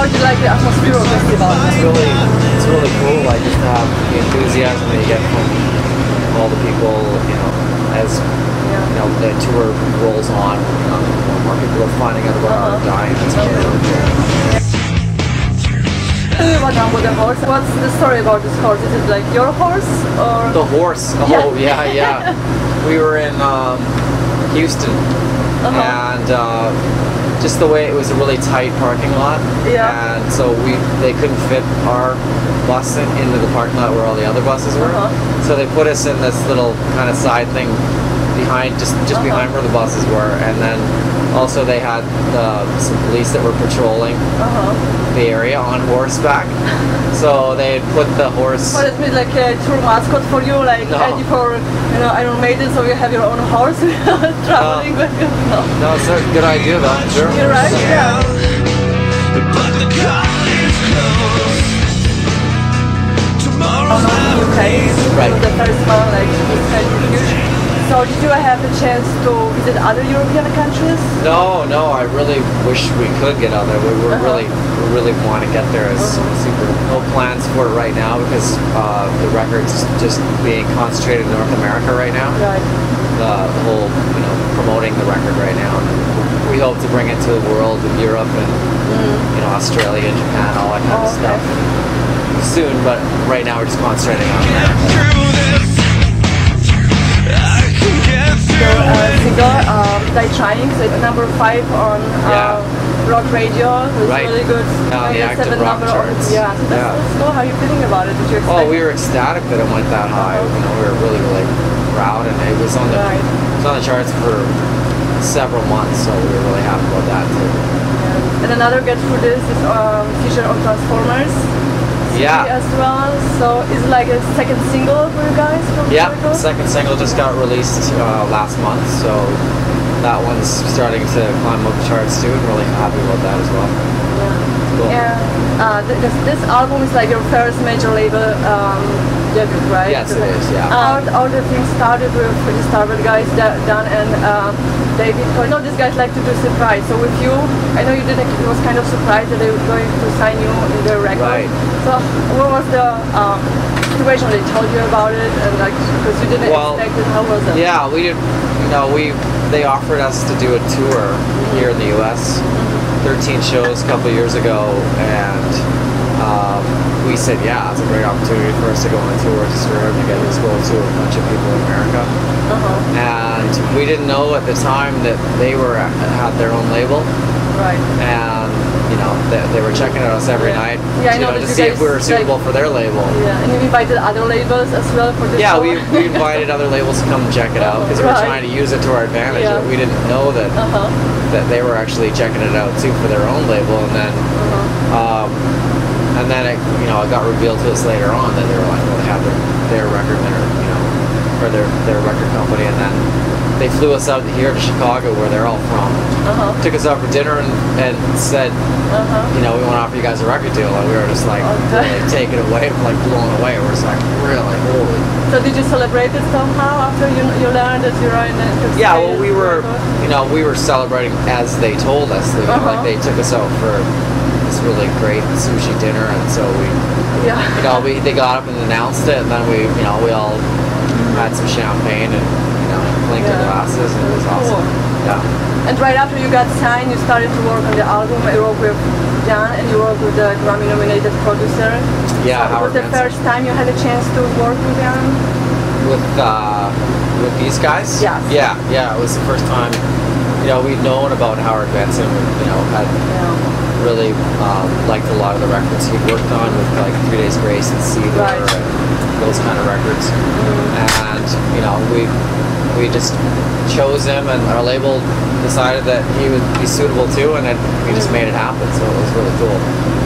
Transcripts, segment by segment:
how do you like the atmosphere of the festival? It's really cool, like just to have the enthusiasm that you get from all the people, you know, as you know, the tour rolls on, you know, more people are finding out about our dying. It's really cool. Tell me about the horse. What's the story about this horse? Is it like your horse or the horse? Oh yeah. We were in Houston, and just the way it was a really tight parking lot, and so they couldn't fit our bus into the parking lot where all the other buses were. So they put us in this little kind of side thing behind, just behind where the buses were, and then also they had some police that were patrolling the area on horseback. So they had put the horse. What is it, like a tour mascot for you, like Eddie for Iron Maiden? So you have your own horse traveling with you? No, it's a good idea though. Sure. You're right. Yeah. But the college closed. Tomorrow's UK, right. The first one, like it's kind of huge. So did you have a chance to visit other European countries? No, I really wish we could get out there. We really want to get there. It's super. No plans for it right now because the record's just being concentrated in North America right now. Right. The whole, promoting the record right now. And we hope to bring it to the world in Europe and Australia and Japan, all that kind of stuff soon. But right now we're just concentrating on America. Die Trying, so it's number 5 on rock radio. It was really good. On the active rock charts. Yeah, so that's cool. How are you feeling about it? Did you expect we were ecstatic that it went that high. We were really proud, and it was on the charts for several months, so we were really happy about that too. And another get for this is feature on Transformers. As well. So is it like a second single for you guys? The second single just got released last month, so that one's starting to climb up the charts too, and really happy about that as well. Cool. This album is like your first major label debut, right? Yes, it is. Yeah. All the things started with the Starboard guys, Dan and David. I know these guys like to do surprise. So with you, I know you didn't. It was kind of surprised that they were going to sign you in their record. Right. So what was the situation? They told you about it, and like because you didn't expect it. How was it? Yeah, we didn't. They offered us to do a tour here in the U.S. 13 shows a couple of years ago, and we said, yeah, it's a great opportunity for us to go on a tour to Europe and get exposed to a bunch of people in America. And we didn't know at the time that they had their own label. Right. And they were checking us every night to see if we were suitable for their label. Yeah, and you invited other labels as well for the show? Yeah, we invited other labels to come check it out because we were trying to use it to our advantage. We didn't know that that they were actually checking it out too for their own label, and then it got revealed to us later on that they were like, well, they have their record or their record company, and then they flew us out here to Chicago, where they're all from. Took us out for dinner and said, we want to offer you guys a record deal, and we were just like really taken away, like blown away. We're just like, really, holy. So did you celebrate it somehow after you learned that you're in it? Yeah, well, we were celebrating as they told us. Like they took us out for this really great sushi dinner, and so they got up and announced it, and then we all had some champagne and clinked our glasses, and it was awesome. Yeah. And right after you got signed, you started to work on the album. You worked with Jan, and you worked with the Grammy-nominated producer. Yeah, so was the first time you had a chance to work with Jan? With these guys? Yeah. Yeah. It was the first time. We'd known about Howard Benson. Had really liked a lot of the records he'd worked on with like 3 Days Grace and Cedar and those kind of records. And we just chose him, and our label decided that he would be suitable too, and then we just made it happen. So it was really cool.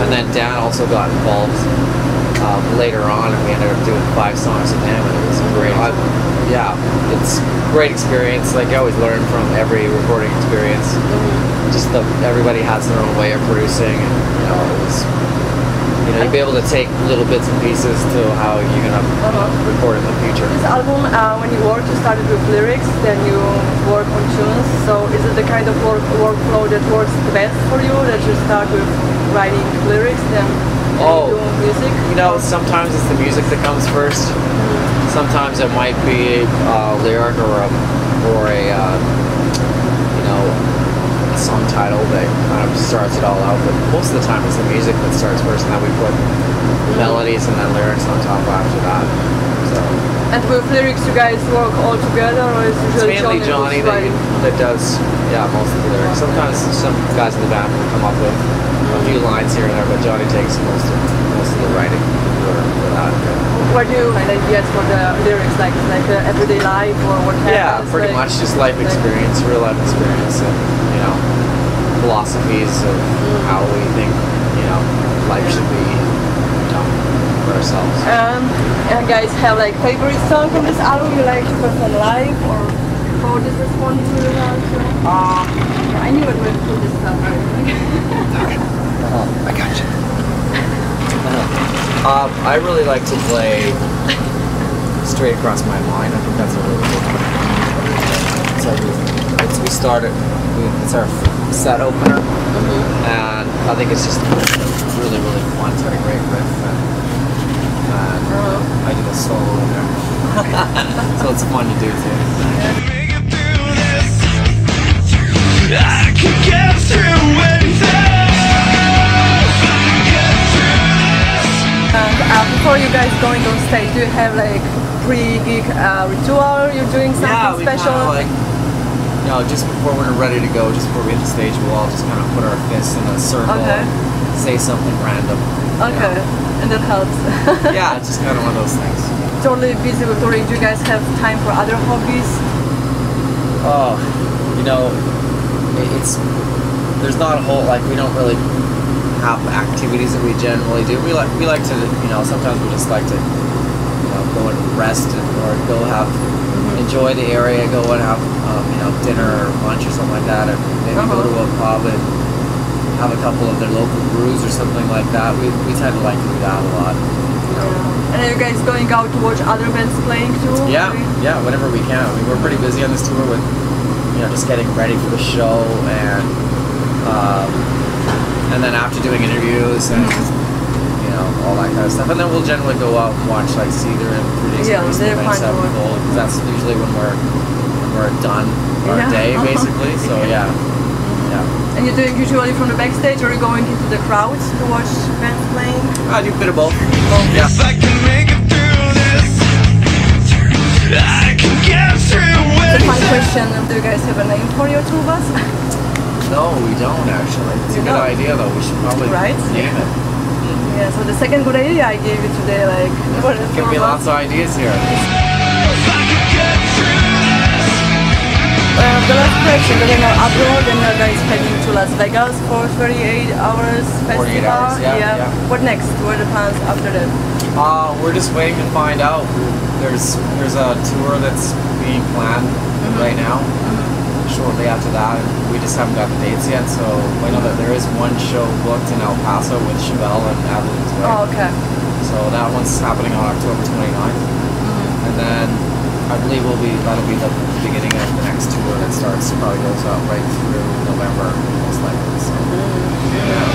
And then Dan also got involved later on, and we ended up doing 5 songs with him, and it was great. It's a great experience. Like I always learn from every recording experience. Just everybody has their own way of producing, and it you know, you'll be able to take little bits and pieces to how you're gonna record in the future. This album, when you work, you started with lyrics, then you work on tunes. So is it the kind of workflow that works the best for you? That you start with writing lyrics, then you do music? You know, sometimes it's the music that comes first. Sometimes it might be a lyric or a you know, a song title that kind of starts it all out. But most of the time, it's the music that starts first, and then we put melodies and then lyrics on top after that. So. And with lyrics, you guys work all together, or is It's usually mainly Johnny that does most of the lyrics. Sometimes some guys in the band will come up with a few lines here and there, but Johnny takes most of the writing for that. What do you find ideas for the lyrics, like everyday life or what happens? Yeah, pretty much just life experience, real life experience, and you know, philosophies of how we think, you know, life should be done for ourselves. And guys have like favorite song from this album you like to perform live, or how this responded to the I knew it would put this stuff right. I got you. I really like to play Straight Across My Mind. I think that's a really good one. So it's our set opener, and I think it's just really, really fun. It's got a great riff, and I do the solo in there, so it's fun to do too. I can get through anything. Before you guys going on stage, do you have like pre-gig ritual? You're doing something special? Like, you know, just before we're ready to go, just before we hit the stage, we'll all just kind of put our fists in a circle and say something random. Okay, and that helps. Yeah, it's just kind of one of those things. Totally busy with touring. Do you guys have time for other hobbies? Oh, you know, there's not a whole, like, we don't really have activities that we generally do. We like to, you know, sometimes we just like to, you know, go and rest or go enjoy the area, go and have, you know, dinner or lunch or something like that, and maybe go to a pub and have a couple of their local brews or something like that. We tend to like to do that a lot. You know. And are you guys going out to watch other bands playing too? Yeah, whenever we can. I mean, we're pretty busy on this tour with, you know, just getting ready for the show and then after doing interviews and you know, all that kind of stuff, and then we'll generally go out and watch like Seether and 3 Days Grace and Avenged Sevenfold, because that's usually when we're done our day basically. So yeah. And you're doing usually from the backstage, or are you going into the crowds to watch bands playing? I do a bit of both. Yeah. If I can make it through this, I can get through it. So my question: do you guys have a name for your tour bus? No, we don't actually. It's a good idea though. We should probably name it. Yeah, so the second good idea I gave you today, like, what is Give me lots of ideas here. The last question, then you're Uproar, then you guys heading to Las Vegas for 38 hours festival. 48 hours, yeah. What next? What are the plans after that? We're just waiting to find out. There's a tour that's being planned right now. Shortly after that, we just haven't got the dates yet, so I know that there is one show booked in El Paso with Chevelle and Adelaide's Way. Oh, okay. So that one's happening on October 29th. And then I believe that'll be the beginning of the next tour that starts, probably goes out right through November, most likely. So, yeah.